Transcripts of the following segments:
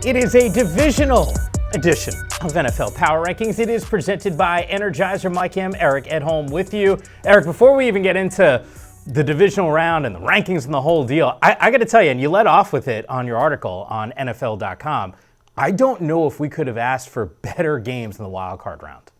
It is a divisional edition of NFL Power Rankings. It is presented by Energizer. Mike M. Eric at home with you. Eric, before we even get into the divisional round and the rankings and the whole deal, I got to tell you, and you led off with it on your article on NFL.com, I don't know if we could have asked for better games in the wild card round.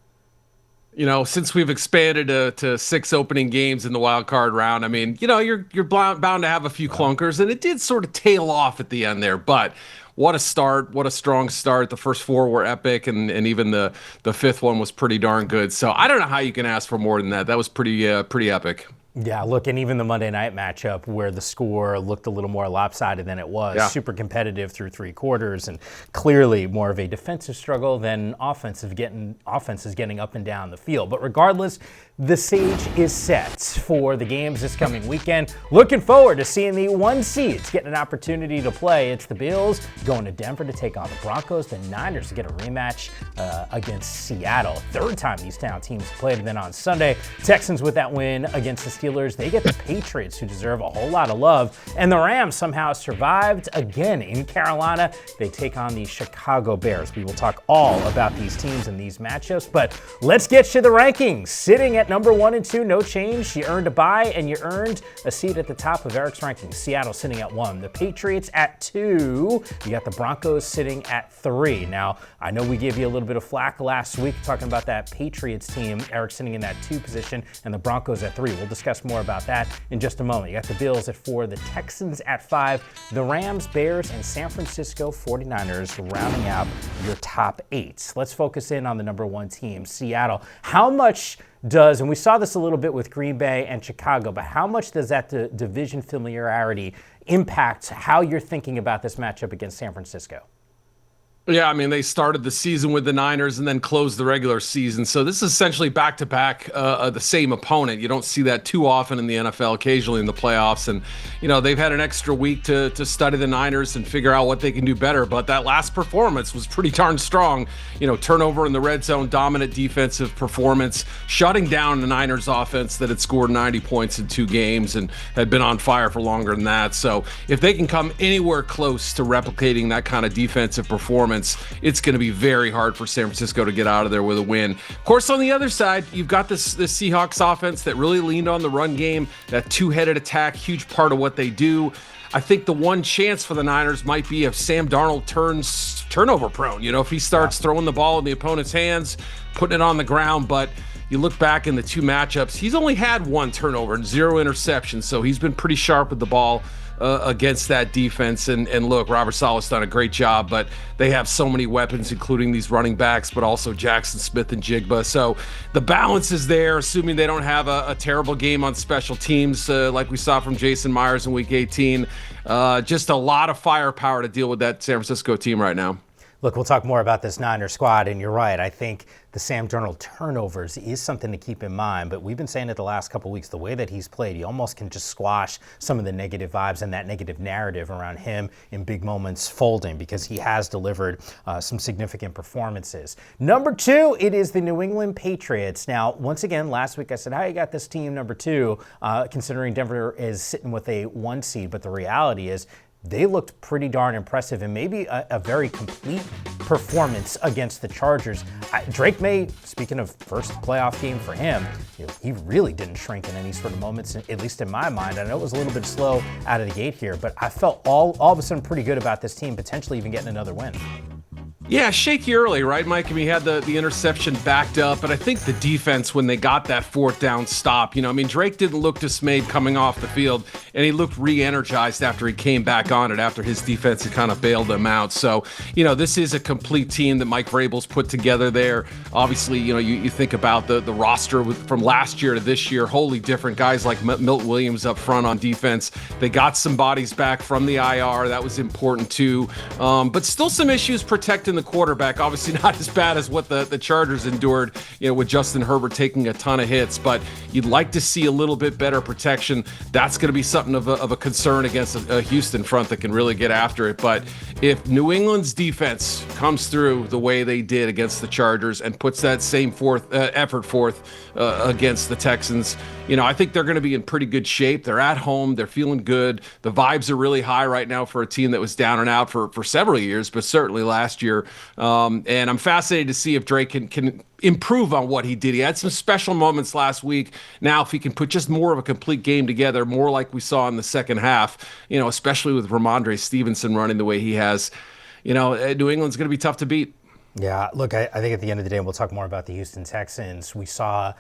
You know, since we've expanded to 6 opening games in the wild card round, I mean, you know, you're bound to have a few clunkers, and it did sort of tail off at the end there. But what a start! What a strong start! The first 4 were epic, and even the 5th one was pretty darn good. So I don't know how you can ask for more than that. That was pretty epic. Yeah, look, and even the Monday night matchup where the score looked a little more lopsided than it was, super competitive through 3 quarters, and clearly more of a defensive struggle than offense is getting up and down the field. But regardless, the stage is set for the games this coming weekend. Looking forward to seeing the 1 seeds getting an opportunity to play. It's the Bills going to Denver to take on the Broncos, the Niners to get a rematch against Seattle. 3rd time these town teams played. And then on Sunday, Texans with that win against the Steelers. They get the Patriots, who deserve a whole lot of love. And the Rams somehow survived again in Carolina. They take on the Chicago Bears. We will talk all about these teams and these matchups, but let's get to the rankings. Sitting at number 1 and 2, no change. You earned a bye and you earned a seat at the top of Eric's rankings. Seattle sitting at 1, the Patriots at 2. You got the Broncos sitting at 3. Now, I know we gave you a little bit of flack last week talking about that Patriots team. Eric sitting in that 2 position and the Broncos at 3. We'll discuss more about that in just a moment. You got the Bills at 4, the Texans at 5, the Rams, Bears, and San Francisco 49ers rounding out your top 8. Let's focus in on the number 1 team, Seattle. How much does, and we saw this a little bit with Green Bay and Chicago, but how much does that division familiarity impact how you're thinking about this matchup against San Francisco? Yeah, I mean, they started the season with the Niners and then closed the regular season. So this is essentially back-to-back the same opponent. You don't see that too often in the NFL, occasionally in the playoffs. And, you know, they've had an extra week to study the Niners and figure out what they can do better. But that last performance was pretty darn strong. You know, turnover in the red zone, dominant defensive performance, shutting down the Niners offense that had scored 90 points in 2 games and had been on fire for longer than that. So if they can come anywhere close to replicating that kind of defensive performance, it's going to be very hard for San Francisco to get out of there with a win. Of course, on the other side, you've got this Seahawks offense that really leaned on the run game, that 2-headed attack, huge part of what they do. I think the one chance for the Niners might be if Sam Darnold turns turnover prone. You know, if he starts throwing the ball in the opponent's hands, putting it on the ground. But you look back in the 2 matchups, he's only had 1 turnover and 0 interceptions. So he's been pretty sharp with the ball against that defense. And look, Robert Saleh's done a great job, but they have so many weapons, including these running backs, but also Jackson Smith and Jigba. So the balance is there, assuming they don't have a terrible game on special teams like we saw from Jason Myers in Week 18. Just a lot of firepower to deal with that San Francisco team right now. Look, we'll talk more about this Niner squad, and you're right. I think the Sam Darnold turnovers is something to keep in mind, but we've been saying it the last couple of weeks, the way that he's played, he almost can just squash some of the negative vibes and that negative narrative around him in big moments folding, because he has delivered some significant performances. Number 2, it is the New England Patriots. Now, once again, last week I said, how you got this team number 2, considering Denver is sitting with a 1 seed, but the reality is they looked pretty darn impressive and maybe a very complete performance against the Chargers. Drake May, speaking of first playoff game for him, he really didn't shrink in any sort of moments, at least in my mind. I know it was a little bit slow out of the gate here, but I felt all of a sudden pretty good about this team, potentially even getting another win. Yeah, shaky early, right, Mike? I mean, he had the interception backed up, but I think the defense, when they got that 4th down stop, Drake didn't look dismayed coming off the field, and he looked re-energized after he came back on it, after his defense had kind of bailed him out. So, this is a complete team that Mike Vrabel's put together there. Obviously, you think about the roster from last year to this year, wholly different. Guys like Milton Williams up front on defense. They got some bodies back from the IR. That was important too. But still some issues protecting the quarterback. Obviously not as bad as what the Chargers endured, with Justin Herbert taking a ton of hits, but you'd like to see a little bit better protection. That's going to be something of a concern against a Houston front that can really get after it. But if New England's defense comes through the way they did against the Chargers and puts that same effort forth against the Texans, I think they're going to be in pretty good shape. They're at home. They're feeling good. The vibes are really high right now for a team that was down and out for several years, but certainly last year. And I'm fascinated to see if Drake can improve on what he did. He had some special moments last week. Now, if he can put just more of a complete game together, more like we saw in the second half, especially with Ramondre Stevenson running the way he has, New England's going to be tough to beat. Yeah, look, I think at the end of the day, and we'll talk more about the Houston Texans, we saw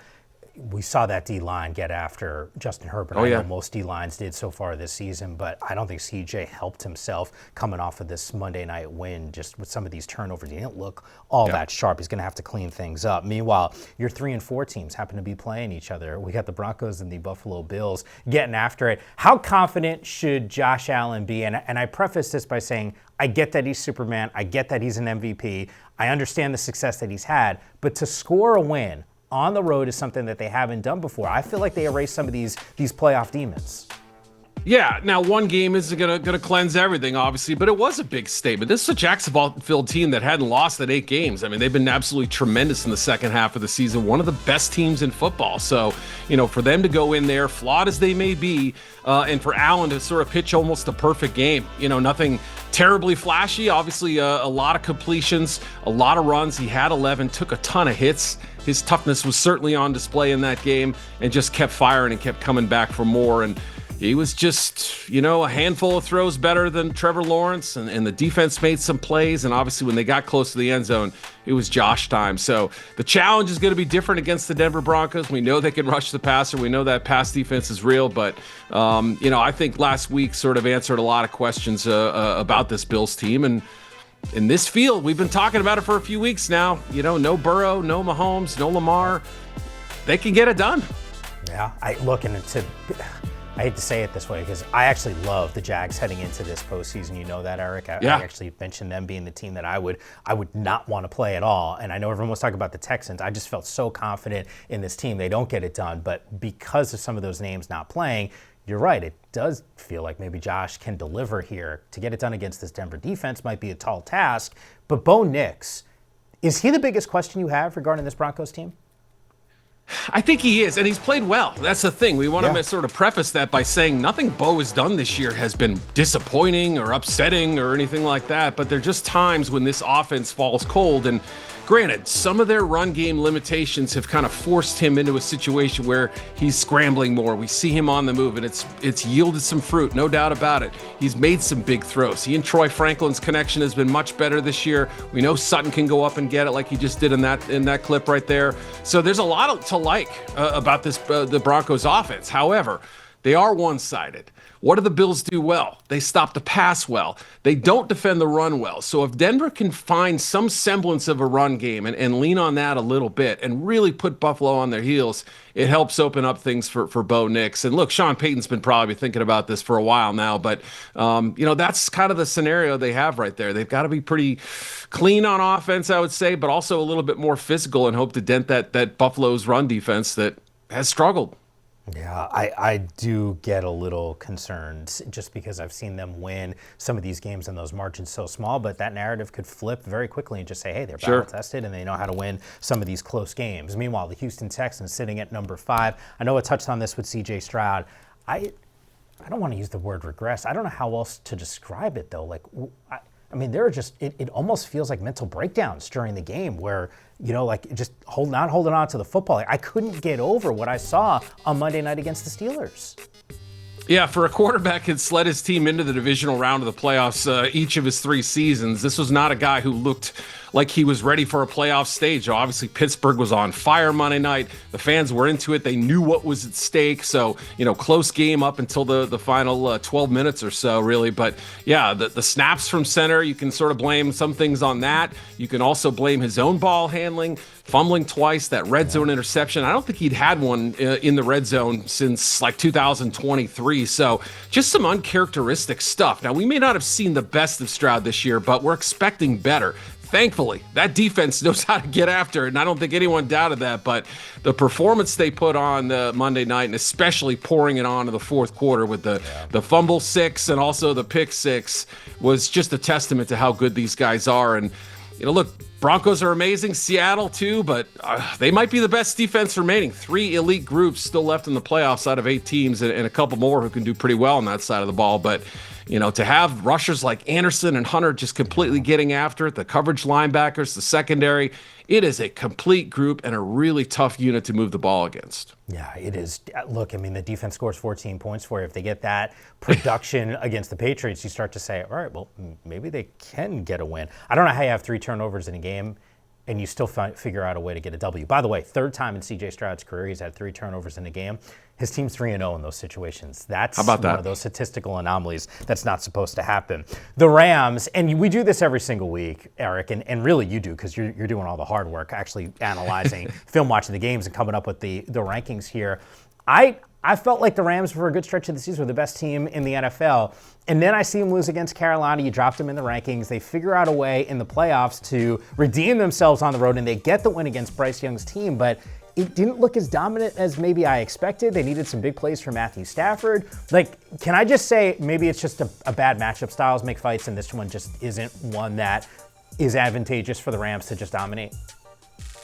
that D-line get after Justin Herbert. I know most D-lines did so far this season, but I don't think CJ helped himself coming off of this Monday night win just with some of these turnovers. He didn't look all that sharp. He's going to have to clean things up. Meanwhile, your 3 and 4 teams happen to be playing each other. We got the Broncos and the Buffalo Bills getting after it. How confident should Josh Allen be? And I preface this by saying, I get that he's Superman. I get that he's an MVP. I understand the success that he's had. But to score a win on the road is something that they haven't done before. I feel like they erased some of these playoff demons. Yeah, now one game isn't gonna cleanse everything, obviously, but it was a big statement. This is a Jacksonville team that hadn't lost in 8 games. I mean, they've been absolutely tremendous in the second half of the season, one of the best teams in football. So, for them to go in there, flawed as they may be, and for Allen to sort of pitch almost a perfect game, nothing terribly flashy. Obviously, a lot of completions, a lot of runs. He had 11, took a ton of hits. His toughness was certainly on display in that game and just kept firing and kept coming back for more. And he was just, a handful of throws better than Trevor Lawrence, and the defense made some plays. And obviously, when they got close to the end zone, it was Josh time. So the challenge is going to be different against the Denver Broncos. We know they can rush the passer. We know that pass defense is real. But, I think last week sort of answered a lot of questions about this Bills team. And in this field, we've been talking about it for a few weeks now. No Burrow, no Mahomes, no Lamar. They can get it done. Yeah, I hate to say it this way because I actually love the Jags heading into this postseason. You know that, Eric. I actually mentioned them being the team that I would not want to play at all. And I know everyone was talking about the Texans. I just felt so confident in this team. They don't get it done. But because of some of those names not playing, you're right. It does feel like maybe Josh can deliver here. To get it done against this Denver defense might be a tall task. But Bo Nix, is he the biggest question you have regarding this Broncos team? I think he is, and he's played well. That's the thing. We want to sort of preface that by saying nothing Bo has done this year has been disappointing or upsetting or anything like that, but there are just times when this offense falls cold. And granted, some of their run game limitations have kind of forced him into a situation where he's scrambling more. We see him on the move, and it's yielded some fruit, no doubt about it. He's made some big throws. He and Troy Franklin's connection has been much better this year. We know Sutton can go up and get it like he just did in that clip right there. So there's a lot to like about this the Broncos offense. However, they are one-sided. What do the Bills do well? They stop the pass well. They don't defend the run well. So if Denver can find some semblance of a run game and lean on that a little bit and really put Buffalo on their heels, it helps open up things for Bo Nix. And look, Sean Payton's been probably thinking about this for a while now, but that's kind of the scenario they have right there. They've got to be pretty clean on offense, I would say, but also a little bit more physical and hope to dent that Buffalo's run defense that has struggled. Yeah, I do get a little concerned just because I've seen them win some of these games and those margins so small, but that narrative could flip very quickly and just say, hey, they're battle tested and they know how to win some of these close games. Meanwhile, the Houston Texans sitting at number 5. I know I touched on this with CJ Stroud. I don't want to use the word regress. I don't know how else to describe it, though. I mean, there are just, it almost feels like mental breakdowns during the game where, just not holding on to the football. I couldn't get over what I saw on Monday night against the Steelers. Yeah, for a quarterback who's led his team into the divisional round of the playoffs each of his 3 seasons, this was not a guy who looked like he was ready for a playoff stage. Obviously, Pittsburgh was on fire Monday night. The fans were into it. They knew what was at stake. So, close game up until the final 12 minutes or so, really. But, yeah, the snaps from center, you can sort of blame some things on that. You can also blame his own ball handling, fumbling twice, that red zone interception. I don't think he'd had one in the red zone since, 2023. So just some uncharacteristic stuff. Now, we may not have seen the best of Stroud this year, but we're expecting better. Thankfully, that defense knows how to get after it, and I don't think anyone doubted that. But the performance they put on Monday night, and especially pouring it on in the fourth quarter with the fumble 6 and also the pick 6, was just a testament to how good these guys are. And Look, Broncos are amazing, Seattle too, but they might be the best defense remaining. 3 elite groups still left in the playoffs out of 8 teams, and a couple more who can do pretty well on that side of the ball. But, to have rushers like Anderson and Hunter just completely getting after it, the coverage linebackers, the secondary, it is a complete group and a really tough unit to move the ball against. Yeah, it is. Look, the defense scores 14 points for you. If they get that production against the Patriots, you start to say, all right, well, maybe they can get a win. I don't know how you have 3 turnovers in a game and you still figure out a way to get a W. By the way, 3rd time in C.J. Stroud's career, he's had 3 turnovers in a game. His team's 3-0 in those situations. That's one of those statistical anomalies that's not supposed to happen. The Rams, and we do this every single week, Eric, and really you do because you're doing all the hard work, actually analyzing, film watching the games and coming up with the rankings here. I felt like the Rams, for a good stretch of the season, were the best team in the NFL. And then I see them lose against Carolina. You dropped them in the rankings. They figure out a way in the playoffs to redeem themselves on the road, and they get the win against Bryce Young's team. But it didn't look as dominant as maybe I expected. They needed some big plays from Matthew Stafford. Can I just say maybe it's just a bad matchup? Styles make fights, and this one just isn't one that is advantageous for the Rams to just dominate?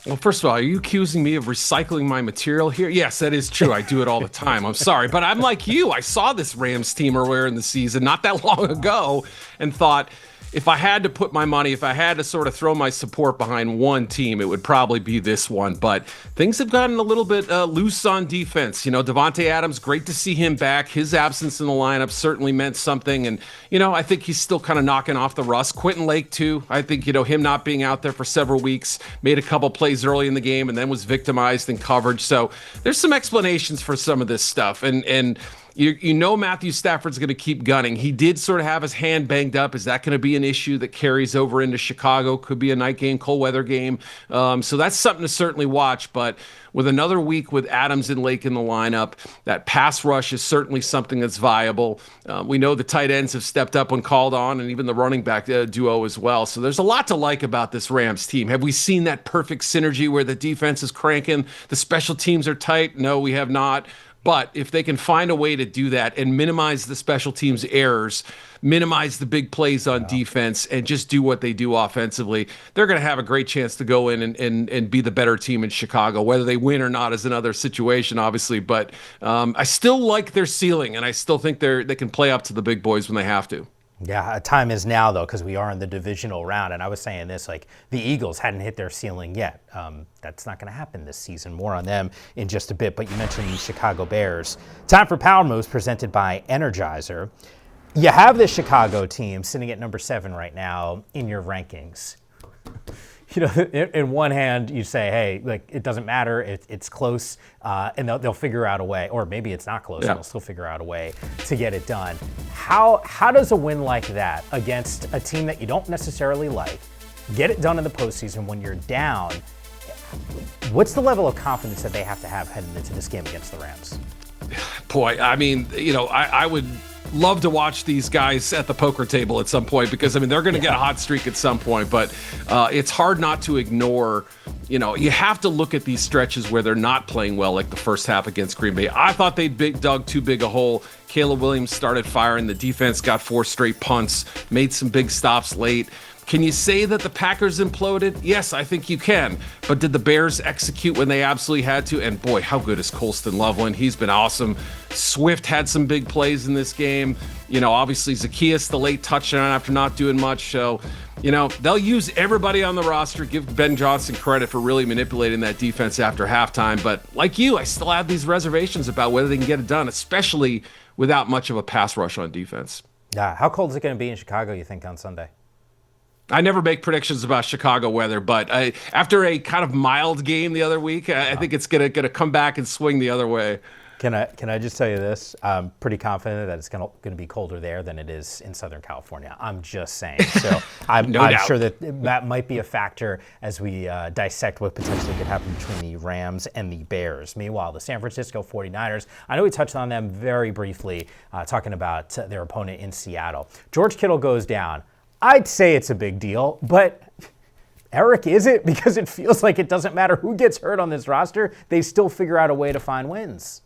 Well, first of all, are you accusing me of recycling my material here? Yes, that is true. I do it all the time. I'm sorry. But I'm like you. I saw this Rams team earlier in the season, not that long ago, and thought, if I had to put my money, if I had to sort of throw my support behind one team, it would probably be this one. But things have gotten a little bit loose on defense. Devontae Adams, great to see him back. His absence in the lineup certainly meant something. And, I think he's still kind of knocking off the rust. Quentin Lake, too. I think, him not being out there for several weeks, made a couple plays early in the game and then was victimized in coverage. So there's some explanations for some of this stuff. And Matthew Stafford's going to keep gunning. He did sort of have his hand banged up. Is that going to be an issue that carries over into Chicago? Could be a night game, cold weather game. So that's something to certainly watch. But with another week with Adams and Lake in the lineup, that pass rush is certainly something that's viable. We know the tight ends have stepped up when called on, and even the running back duo as well. So there's a lot to like about this Rams team. Have we seen that perfect synergy where the defense is cranking, the special teams are tight? No, we have not. But if they can find a way to do that and minimize the special teams errors, minimize the big plays on defense, and just do what they do offensively, they're going to have a great chance to go in and be the better team in Chicago. Whether they win or not is another situation, obviously. But I still like their ceiling, and I still think they can play up to the big boys when they have to. Yeah, time is now, though, because we are in the divisional round. And I was saying this, the Eagles hadn't hit their ceiling yet. That's not going to happen this season. More on them in just a bit. But you mentioned the Chicago Bears. Time for Power Moves presented by Energizer. You have the Chicago team sitting at number 7 right now in your rankings. In one hand, you say, hey, it doesn't matter. It's close, and they'll figure out a way. Or maybe it's not close, and they'll still figure out a way to get it done. How does a win like that against a team that you don't necessarily like get it done in the postseason when you're down? What's the level of confidence that they have to have heading into this game against the Rams? Boy, I would love to watch these guys at the poker table at some point because, they're going to get a hot streak at some point. But it's hard not to ignore, you have to look at these stretches where they're not playing well, like the first half against Green Bay. I thought they'd dug too big a hole. Caleb Williams started firing. The defense got 4 straight punts, made some big stops late. Can you say that the Packers imploded? Yes, I think you can. But did the Bears execute when they absolutely had to? And boy, how good is Colston Loveland? He's been awesome. Swift had some big plays in this game. Obviously Zacchaeus, the late touchdown after not doing much. So, they'll use everybody on the roster. Give Ben Johnson credit for really manipulating that defense after halftime. But like you, I still have these reservations about whether they can get it done, especially without much of a pass rush on defense. Yeah. How cold is it going to be in Chicago, you think, on Sunday? I never make predictions about Chicago weather, but after a kind of mild game the other week, I think it's gonna come back and swing the other way. Can I just tell you this? I'm pretty confident that it's gonna be colder there than it is in Southern California. I'm just saying. So I'm sure that might be a factor as we dissect what potentially could happen between the Rams and the Bears. Meanwhile, the San Francisco 49ers, I know we touched on them very briefly, talking about their opponent in Seattle. George Kittle goes down. I'd say it's a big deal, but Eric, is it? Because it feels like it doesn't matter who gets hurt on this roster. They still figure out a way to find wins.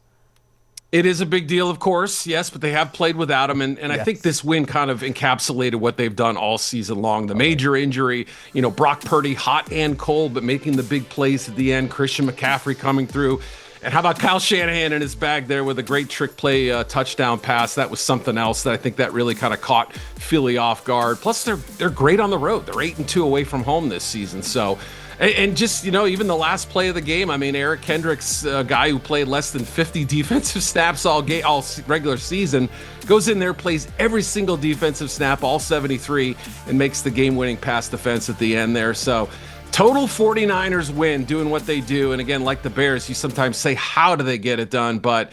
It is a big deal, of course, yes, but they have played without him, and I think this win kind of encapsulated what they've done all season long. The major injury, Brock Purdy, hot and cold, but making the big plays at the end. Christian McCaffrey coming through. And how about Kyle Shanahan in his bag there with a great trick play touchdown pass? That was something else that I think that really kind of caught Philly off guard. Plus, they're great on the road. They're 8-2 away from home this season, so... And just, even the last play of the game, I mean, Eric Kendricks, a guy who played less than 50 defensive snaps all regular season, goes in there, plays every single defensive snap, all 73, and makes the game-winning pass defense at the end there. So total 49ers win doing what they do. And again, like the Bears, you sometimes say, how do they get it done? But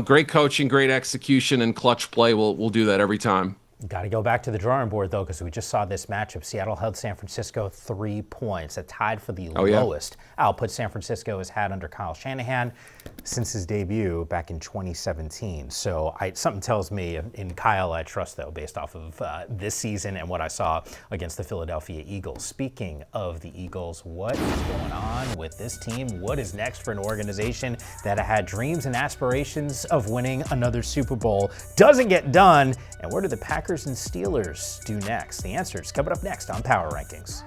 great coaching, great execution, and clutch play will do that every time. Got to go back to the drawing board, though, because we just saw this matchup. Seattle held San Francisco 3 points, tied for the lowest output San Francisco has had under Kyle Shanahan since his debut back in 2017. So something tells me in Kyle I trust, though, based off of this season and what I saw against the Philadelphia Eagles. Speaking of the Eagles, what is going on with this team? What is next for an organization that had dreams and aspirations of winning another Super Bowl? Doesn't get done. And where do the Packers and Steelers do next? The answer is coming up next on Power Rankings.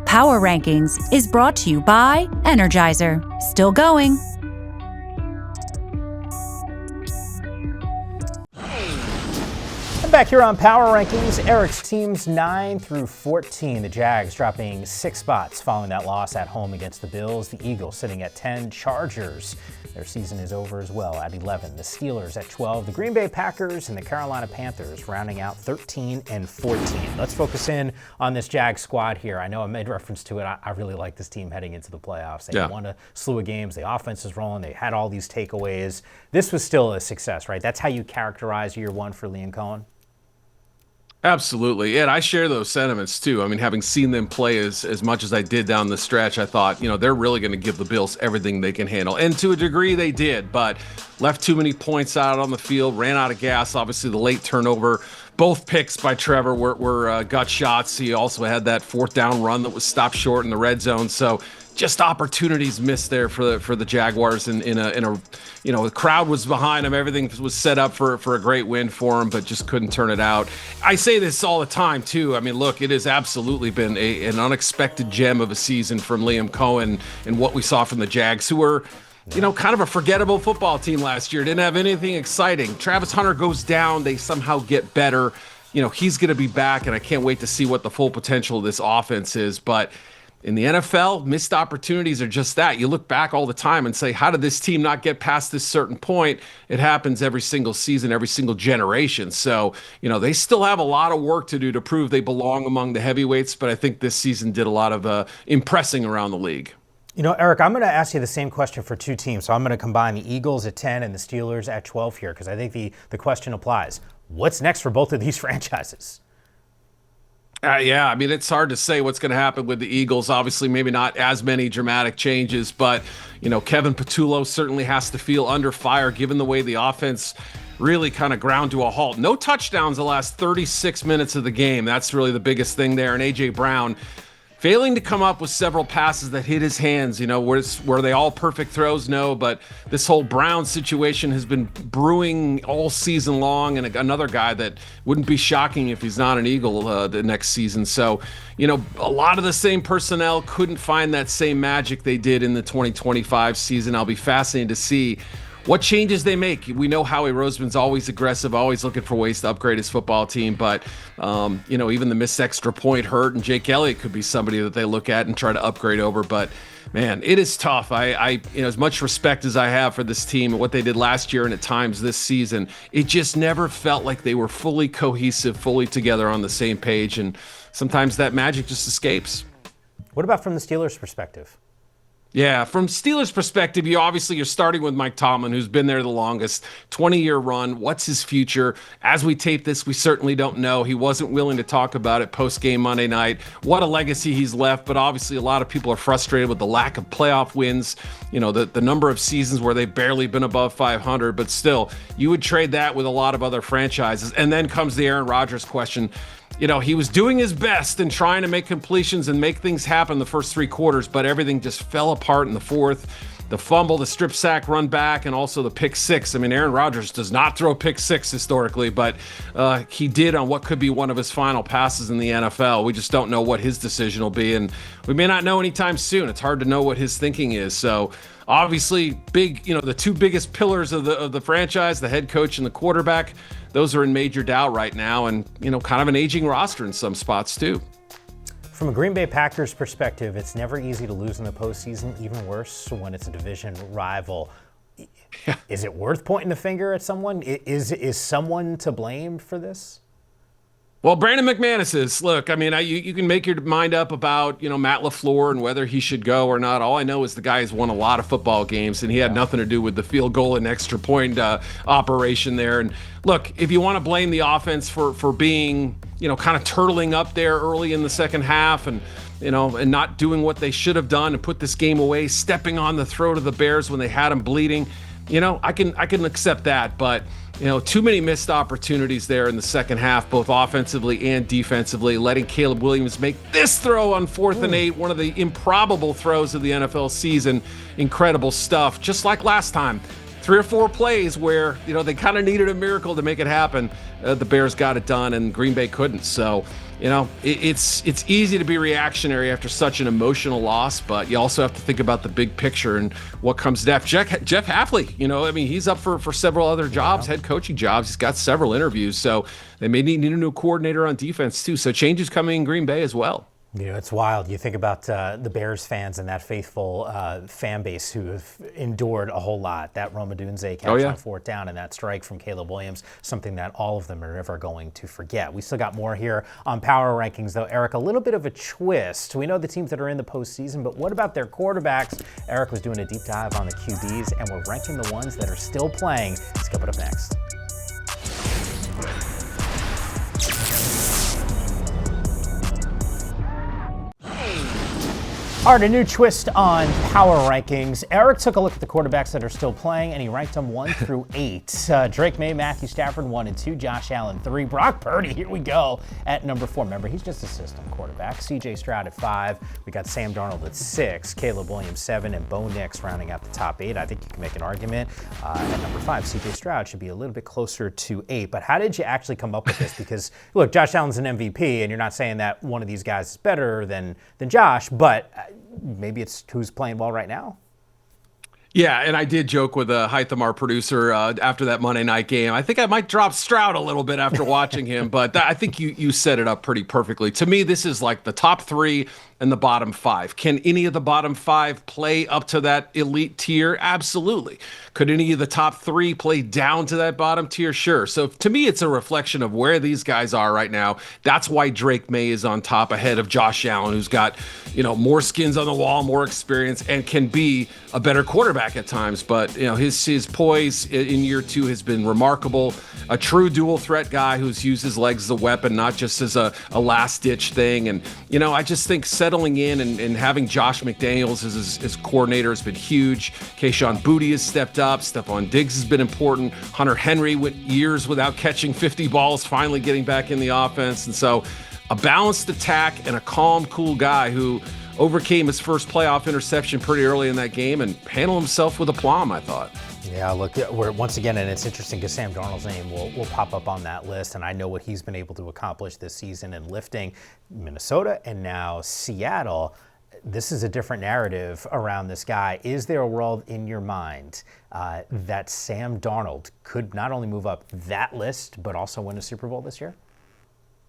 Power Rankings is brought to you by Energizer. Still going. I'm back here on Power Rankings. Eric's teams 9 through 14. The Jags dropping 6 spots following that loss at home against the Bills. The Eagles sitting at 10. Chargers, their season is over as well at 11. The Steelers at 12. The Green Bay Packers and the Carolina Panthers rounding out 13 and 14. Let's focus in on this Jags squad here. I know I made reference to it. I really like this team heading into the playoffs. They won a slew of games. The offense is rolling. They had all these takeaways. This was still a success, right? That's how you characterize year one for Liam Cohen? Absolutely. And I share those sentiments too. I mean, having seen them play as much as I did down the stretch, I thought, they're really going to give the Bills everything they can handle. And to a degree they did, but left too many points out on the field, ran out of gas. Obviously the late turnover, both picks by Trevor were gut shots. He also had that 4th down run that was stopped short in the red zone. So just opportunities missed there for the Jaguars the crowd was behind them. Everything was set up for a great win for them, but just couldn't turn it out. I say this all the time too. I mean, look, it has absolutely been an unexpected gem of a season from Liam Cohen and what we saw from the Jags, who were kind of a forgettable football team last year. Didn't have anything exciting. Travis Hunter goes down. They somehow get better. He's going to be back, and I can't wait to see what the full potential of this offense is. But in the NFL, missed opportunities are just that. You look back all the time and say, how did this team not get past this certain point? It happens every single season, every single generation. So, they still have a lot of work to do to prove they belong among the heavyweights, but I think this season did a lot of impressing around the league. Eric, I'm going to ask you the same question for 2 teams. So I'm going to combine the Eagles at 10 and the Steelers at 12 here, because I think the question applies. What's next for both of these franchises? I mean, it's hard to say what's going to happen with the Eagles. Obviously, maybe not as many dramatic changes, but, Kevin Patullo certainly has to feel under fire given the way the offense really kind of ground to a halt. No touchdowns the last 36 minutes of the game. That's really the biggest thing there. And A.J. Brown failing to come up with several passes that hit his hands. Were they all perfect throws? No, but this whole Brown situation has been brewing all season long, and another guy that wouldn't be shocking if he's not an Eagle the next season. So, a lot of the same personnel couldn't find that same magic they did in the 2025 season. I'll be fascinated to see what changes they make. We know Howie Roseman's always aggressive, always looking for ways to upgrade his football team, but even the missed extra point hurt, and Jake Elliott could be somebody that they look at and try to upgrade over. But man, it is tough. I as much respect as I have for this team and what they did last year and at times this season, it just never felt like they were fully cohesive, fully together on the same page, and sometimes that magic just escapes. What about from the Steelers' perspective? Yeah, from Steelers' perspective, you're starting with Mike Tomlin, who's been there the longest, 20-year run. What's his future? As we tape this, we certainly don't know. He wasn't willing to talk about it post-game Monday night. What a legacy he's left, but obviously a lot of people are frustrated with the lack of playoff wins, the number of seasons where they've barely been above 500, but still, you would trade that with a lot of other franchises. And then comes the Aaron Rodgers question. He was doing his best and trying to make completions and make things happen the first 3 quarters, but everything just fell apart in the fourth. the fumble, the strip sack run back, and also the pick six. I mean, Aaron Rodgers does not throw pick six historically, but he did on what could be one of his final passes in the NFL. We just don't know what his decision will be, and we may not know anytime soon. It's hard to know what his thinking is. So obviously, the two biggest pillars of the franchise, the head coach and the quarterback, those are in major doubt right now, and kind of an aging roster in some spots too. From a Green Bay Packers perspective, it's never easy to lose in the postseason, even worse when it's a division rival. Yeah. Is it worth pointing the finger at someone? Is someone to blame for this? Well, Brandon McManus is. Look, I mean, you can make your mind up about, Matt LaFleur and whether he should go or not. All I know is the guy has won a lot of football games, and he had nothing to do with the field goal and extra point operation there. And look, if you want to blame the offense for being, kind of turtling up there early in the second half and not doing what they should have done to put this game away, stepping on the throat of the Bears when they had them bleeding, I can accept that. But too many missed opportunities there in the second half, both offensively and defensively, letting Caleb Williams make this throw on 4th and 8, one of the improbable throws of the NFL season. Incredible stuff. Just like last time, 3 or 4 plays where, they kind of needed a miracle to make it happen. The Bears got it done and Green Bay couldn't. So, it's easy to be reactionary after such an emotional loss, but you also have to think about the big picture and what comes next. Jeff Hafley, he's up for several other jobs, head coaching jobs. He's got several interviews, so they may need a new coordinator on defense too. So changes coming in Green Bay as well. It's wild. You think about the Bears fans and that faithful fan base who have endured a whole lot. That Rome Odunze catch on 4th down and that strike from Caleb Williams, something that all of them are never going to forget. We still got more here on Power Rankings, though. Eric, a little bit of a twist. We know the teams that are in the postseason, but what about their quarterbacks? Eric was doing a deep dive on the QBs, and we're ranking the ones that are still playing. It's coming up next. All right, a new twist on Power Rankings. Eric took a look at the quarterbacks that are still playing, and he ranked them 1 through 8. Drake May, Matthew Stafford, 1 and 2. Josh Allen, 3. Brock Purdy, here we go, at number 4. Remember, he's just a system quarterback. C.J. Stroud at 5. We got Sam Darnold at 6. Caleb Williams, 7. And Bo Nix rounding out the top 8. I think you can make an argument. At number 5, C.J. Stroud should be a little bit closer to 8. But how did you actually come up with this? Because, look, Josh Allen's an MVP, and you're not saying that one of these guys is better than Josh, but maybe it's who's playing well right now. Yeah, and I did joke with Hytham, our producer, after that Monday night game. I think I might drop Stroud a little bit after watching him, but I think you set it up pretty perfectly. To me, this is like the top 3 and the bottom 5. Can any of the bottom 5 play up to that elite tier? Absolutely. Could any of the top 3 play down to that bottom tier? Sure. So to me, it's a reflection of where these guys are right now. That's why Drake May is on top ahead of Josh Allen, who's got, more skins on the wall, more experience, and can be a better quarterback at times. But, his poise in year 2 has been remarkable. A true dual threat guy who's used his legs as a weapon, not just as a last ditch thing. And, I just think settling in and having Josh McDaniels as his coordinator has been huge. Kayshon Boutte has stepped up. Stephon Diggs has been important. Hunter Henry went years without catching 50 balls, finally getting back in the offense. And so a balanced attack and a calm, cool guy who overcame his first playoff interception pretty early in that game and handled himself with aplomb, I thought. Yeah, look, we're once again, and it's interesting because Sam Darnold's name will pop up on that list, and I know what he's been able to accomplish this season in lifting Minnesota and now Seattle. This is a different narrative around this guy. Is there a world in your mind that Sam Darnold could not only move up that list, but also win a Super Bowl this year?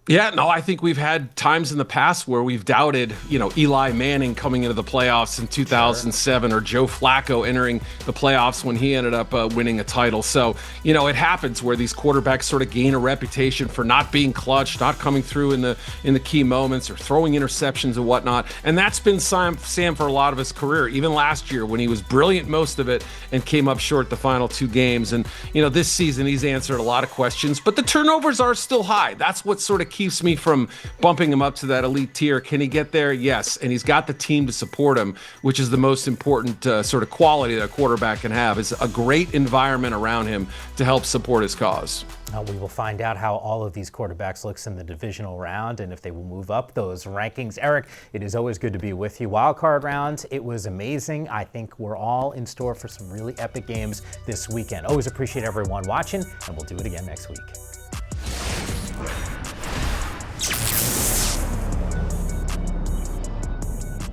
Yeah, no, I think we've had times in the past where we've doubted, Eli Manning coming into the playoffs in 2007 or Joe Flacco entering the playoffs when he ended up winning a title. So, it happens where these quarterbacks sort of gain a reputation for not being clutch, not coming through in the key moments or throwing interceptions and whatnot. And that's been Sam for a lot of his career, even last year when he was brilliant most of it and came up short the final 2 games. And, this season he's answered a lot of questions, but the turnovers are still high. That's what sort of keeps me from bumping him up to that elite tier. Can he get there? Yes. And he's got the team to support him, which is the most important sort of quality that a quarterback can have, is a great environment around him to help support his cause. We will find out how all of these quarterbacks looks in the divisional round and if they will move up those rankings. Eric, it is always good to be with you. Wildcard round, it was amazing. I think we're all in store for some really epic games this weekend. Always appreciate everyone watching, and we'll do it again next week.